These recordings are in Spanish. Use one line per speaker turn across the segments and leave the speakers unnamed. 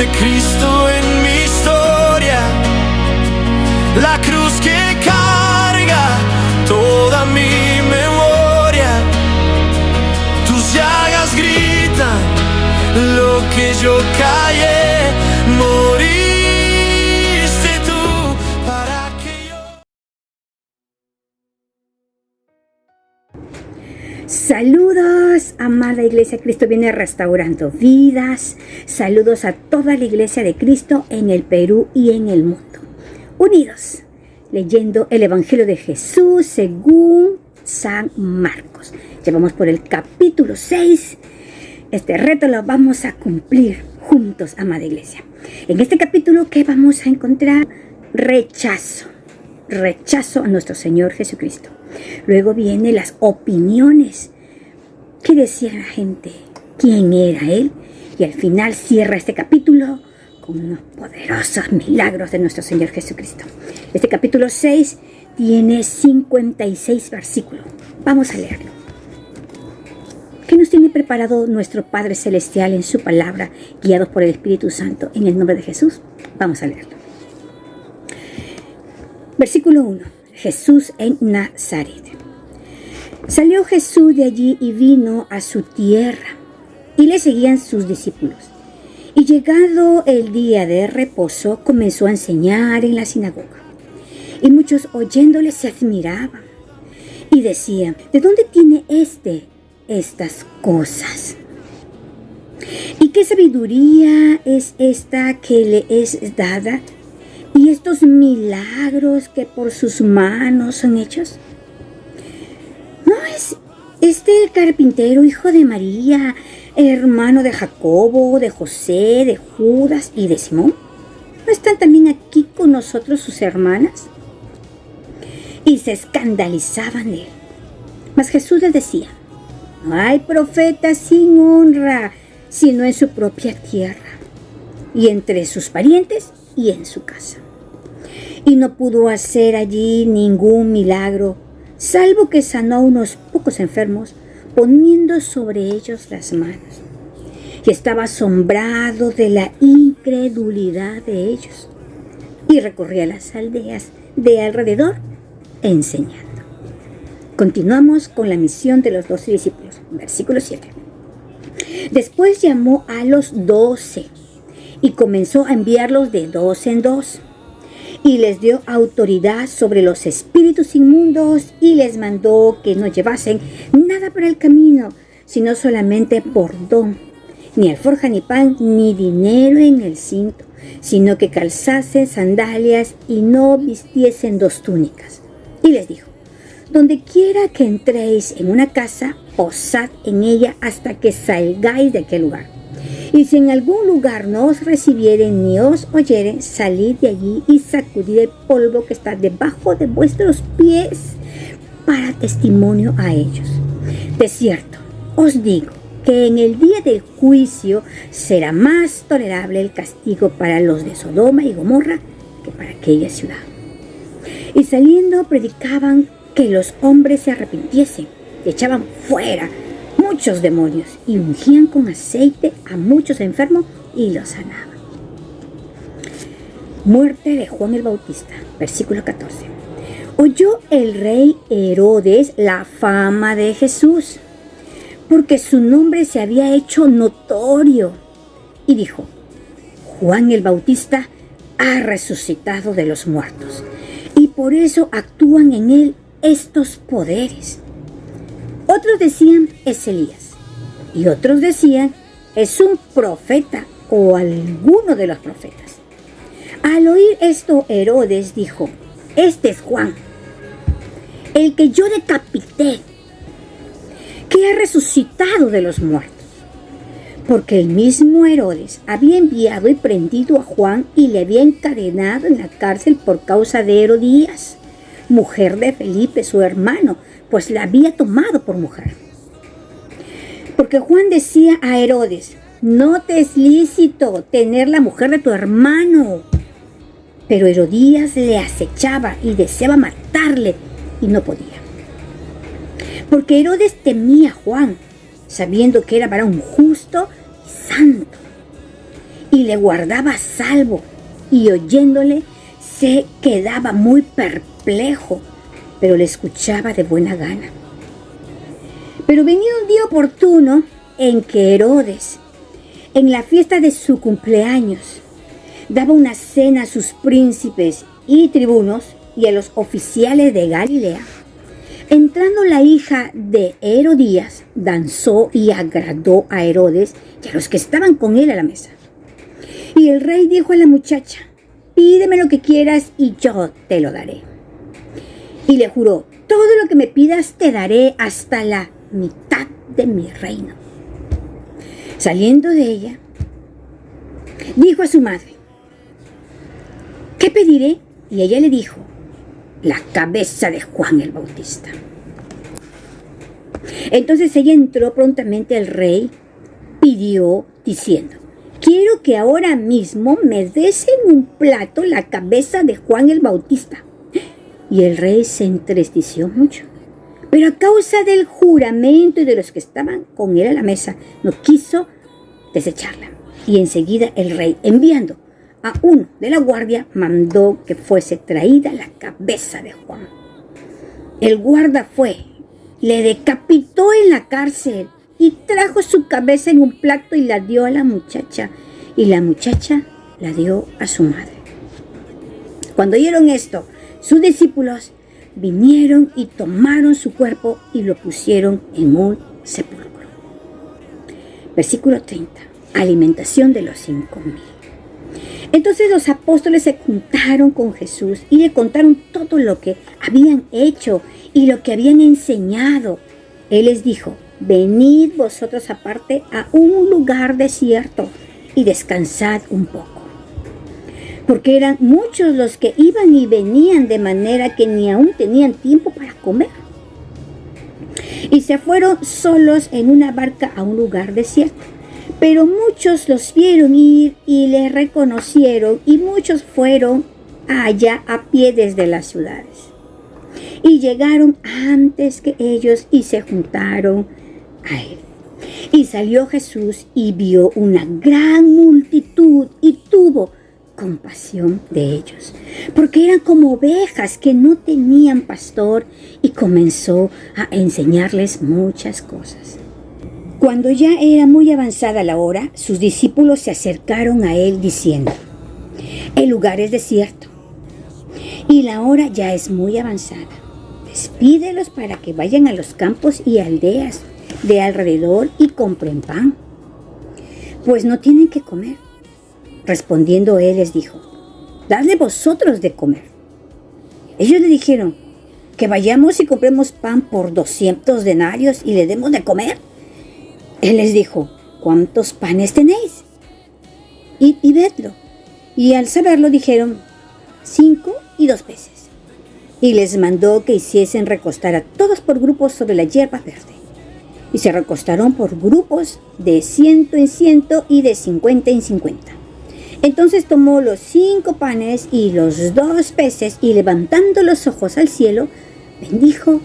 de Cristo en mi historia, la cruz que carga toda mi memoria. Tus llagas gritan lo que yo callé. Moriste tú para que yo...
Saludos, amada Iglesia. Cristo viene restaurando vidas. Saludos a toda la Iglesia de Cristo en el Perú y en el mundo. Unidos, leyendo el Evangelio de Jesús según San Marcos. Llevamos por el capítulo 6. Este reto lo vamos a cumplir juntos, amada Iglesia. En este capítulo, ¿qué vamos a encontrar? Rechazo a nuestro Señor Jesucristo. Luego vienen las opiniones. ¿Qué decía la gente? ¿Quién era Él? Y al final cierra este capítulo con unos poderosos milagros de nuestro Señor Jesucristo. Este capítulo 6 tiene 56 versículos. Vamos a leerlo. ¿Qué nos tiene preparado nuestro Padre Celestial en su palabra, guiados por el Espíritu Santo, en el nombre de Jesús? Vamos a leerlo. Versículo 1. Jesús en Nazaret. Salió Jesús de allí y vino a su tierra, y le seguían sus discípulos. Y llegado el día de reposo, comenzó a enseñar en la sinagoga. Y muchos oyéndole se admiraban y decían: ¿de dónde tiene estas cosas? ¿Y qué sabiduría es esta que le es dada? ¿Y estos milagros que por sus manos son hechos? ¿No es este el carpintero, hijo de María, hermano de Jacobo, de José, de Judas y de Simón? ¿No están también aquí con nosotros sus hermanas? Y se escandalizaban de él. Mas Jesús les decía: no hay profeta sin honra, sino en su propia tierra, y entre sus parientes y en su casa. Y no pudo hacer allí ningún milagro, salvo que sanó a unos pocos enfermos, poniendo sobre ellos las manos. Y estaba asombrado de la incredulidad de ellos, y recorría las aldeas de alrededor enseñando. Continuamos con la misión de los 12 discípulos. Versículo 7. Después llamó a los 12 y comenzó a enviarlos de 2 en 2. Y les dio autoridad sobre los espíritus inmundos y les mandó que no llevasen nada para el camino, sino solamente bordón, ni alforja, ni pan, ni dinero en el cinto, sino que calzasen sandalias y no vistiesen 2 túnicas. Y les dijo: donde quiera que entréis en una casa, posad en ella hasta que salgáis de aquel lugar. Y si en algún lugar no os recibieren ni os oyeren, salid de allí y sacudid el polvo que está debajo de vuestros pies para testimonio a ellos. De cierto, os digo que en el día del juicio será más tolerable el castigo para los de Sodoma y Gomorra que para aquella ciudad. Y saliendo predicaban que los hombres se arrepintiesen, echaban fuera muchos demonios y ungían con aceite a muchos enfermos y los sanaban. Muerte de Juan el Bautista. Versículo 14. Oyó el rey Herodes la fama de Jesús, porque su nombre se había hecho notorio, y dijo: Juan el Bautista ha resucitado de los muertos, y por eso actúan en él estos poderes. Otros decían: es Elías, y otros decían: es un profeta o alguno de los profetas. Al oír esto, Herodes dijo: este es Juan, el que yo decapité, que ha resucitado de los muertos. Porque el mismo Herodes había enviado y prendido a Juan y le había encadenado en la cárcel por causa de Herodías, mujer de Felipe, su hermano, pues la había tomado por mujer. Porque Juan decía a Herodes: no te es lícito tener la mujer de tu hermano. Pero Herodías le acechaba y deseaba matarle, y no podía. Porque Herodes temía a Juan, sabiendo que era varón justo y santo, y le guardaba a salvo, y oyéndole se quedaba muy perplejo, pero le escuchaba de buena gana. Pero venía un día oportuno en que Herodes, en la fiesta de su cumpleaños, daba una cena a sus príncipes y tribunos y a los oficiales de Galilea. Entrando la hija de Herodías, danzó y agradó a Herodes y a los que estaban con él a la mesa. Y el rey dijo a la muchacha: pídeme lo que quieras y yo te lo daré. Y le juró: todo lo que me pidas te daré, hasta la mitad de mi reino. Saliendo de ella, dijo a su madre: ¿qué pediré? Y ella le dijo: la cabeza de Juan el Bautista. Entonces ella entró prontamente al rey, pidió diciendo: quiero que ahora mismo me des en un plato la cabeza de Juan el Bautista. Y el rey se entristeció mucho, pero a causa del juramento y de los que estaban con él a la mesa, no quiso desecharla. Y enseguida el rey, enviando a uno de la guardia, mandó que fuese traída la cabeza de Juan. El guarda fue, le decapitó en la cárcel y trajo su cabeza en un plato y la dio a la muchacha, y la muchacha la dio a su madre. Cuando oyeron esto, sus discípulos vinieron y tomaron su cuerpo y lo pusieron en un sepulcro. Versículo 30. Alimentación de los 5,000. Entonces los apóstoles se juntaron con Jesús y le contaron todo lo que habían hecho y lo que habían enseñado. Él les dijo: venid vosotros aparte a un lugar desierto y descansad un poco. Porque eran muchos los que iban y venían, de manera que ni aún tenían tiempo para comer. Y se fueron solos en una barca a un lugar desierto. Pero muchos los vieron ir y les reconocieron, y muchos fueron allá a pie desde las ciudades. Y llegaron antes que ellos y se juntaron a él. Y salió Jesús y vio una gran multitud y tuvo compasión de ellos, porque eran como ovejas que no tenían pastor, y comenzó a enseñarles muchas cosas. Cuando ya era muy avanzada la hora, sus discípulos se acercaron a él diciendo: el lugar es desierto y la hora ya es muy avanzada. Despídelos para que vayan a los campos y aldeas de alrededor y compren pan, pues no tienen que comer. Respondiendo él les dijo: dadle vosotros de comer. Ellos le dijeron: que vayamos y compremos pan por 200 denarios y le demos de comer. Él les dijo: ¿cuántos panes tenéis? Y vedlo. Y al saberlo dijeron: 5 y 2 peces. Y les mandó que hiciesen recostar a todos por grupos sobre la hierba verde. Y se recostaron por grupos de 100 en 100 y de 50 en 50. Entonces tomó los 5 panes y los 2 peces, y levantando los ojos al cielo, bendijo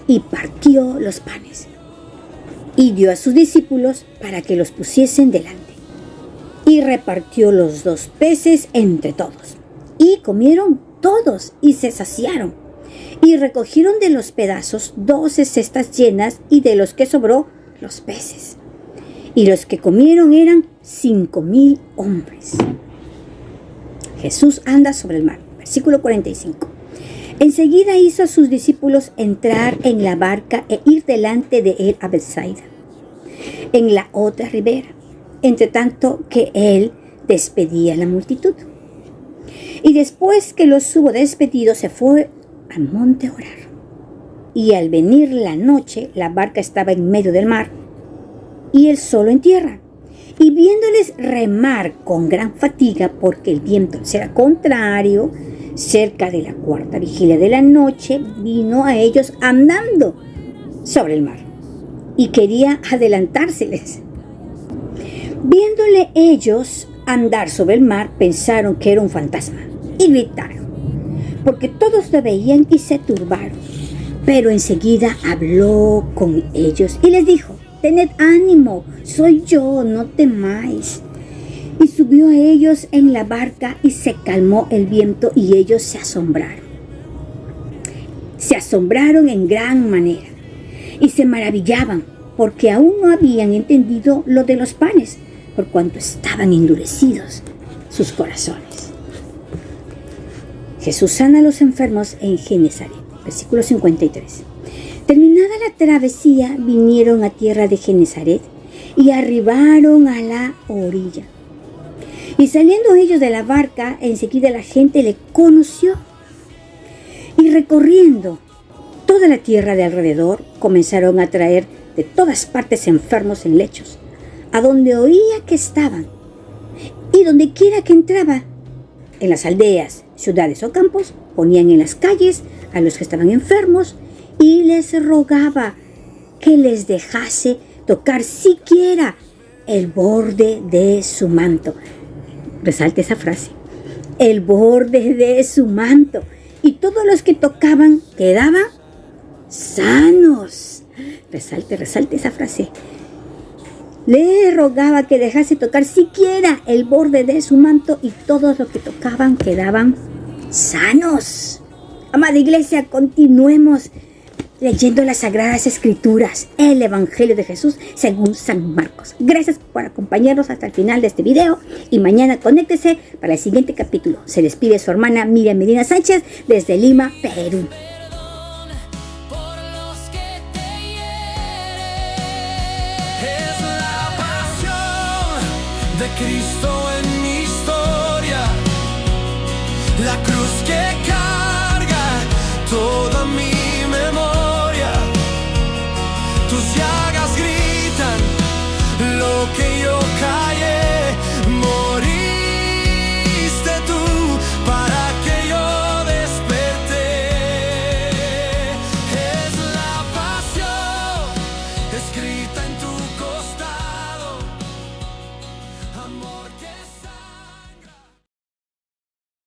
y partió los panes. Y dio a sus discípulos para que los pusiesen delante. Y repartió los 2 peces entre todos. Y comieron todos y se saciaron. Y recogieron de los pedazos 12 cestas llenas, y de los que sobró los peces. Y los que comieron eran 5,000 hombres. Jesús anda sobre el mar. Versículo 45. Enseguida hizo a sus discípulos entrar en la barca e ir delante de él a Betsaida, en la otra ribera, entre tanto que él despedía a la multitud. Y después que los hubo despedido, se fue al monte a orar. Y al venir la noche, la barca estaba en medio del mar y él solo en tierra. Y viéndoles remar con gran fatiga, porque el viento era contrario, cerca de la 4ª vigilia de la noche, vino a ellos andando sobre el mar y quería adelantárseles. Viéndole ellos andar sobre el mar, pensaron que era un fantasma y gritaron, porque todos lo veían y se turbaron. Pero enseguida habló con ellos y les dijo: tened ánimo, soy yo, no temáis. Y subió a ellos en la barca y se calmó el viento y ellos se asombraron. Se asombraron en gran manera y se maravillaban porque aún no habían entendido lo de los panes, por cuanto estaban endurecidos sus corazones. Jesús sana a los enfermos en Genesaret. Versículo 53. Terminada la travesía, vinieron a tierra de Genesaret y arribaron a la orilla. Y saliendo ellos de la barca, enseguida la gente le conoció. Y recorriendo toda la tierra de alrededor, comenzaron a traer de todas partes enfermos en lechos, a donde oía que estaban. Y donde quiera que entraba, en las aldeas, ciudades o campos, ponían en las calles a los que estaban enfermos y les rogaba que les dejase tocar siquiera el borde de su manto. Resalte esa frase. El borde de su manto. Y todos los que tocaban quedaban sanos. Resalte esa frase. Le rogaba que dejase tocar siquiera el borde de su manto y todos los que tocaban quedaban sanos. Amada iglesia, continuemos leyendo las Sagradas Escrituras, el Evangelio de Jesús según San Marcos. Gracias por acompañarnos hasta el final de este video y mañana conéctese para el siguiente capítulo. Se despide su hermana Miriam Medina Sánchez desde Lima, Perú.
De Cristo en mi historia, la cruz.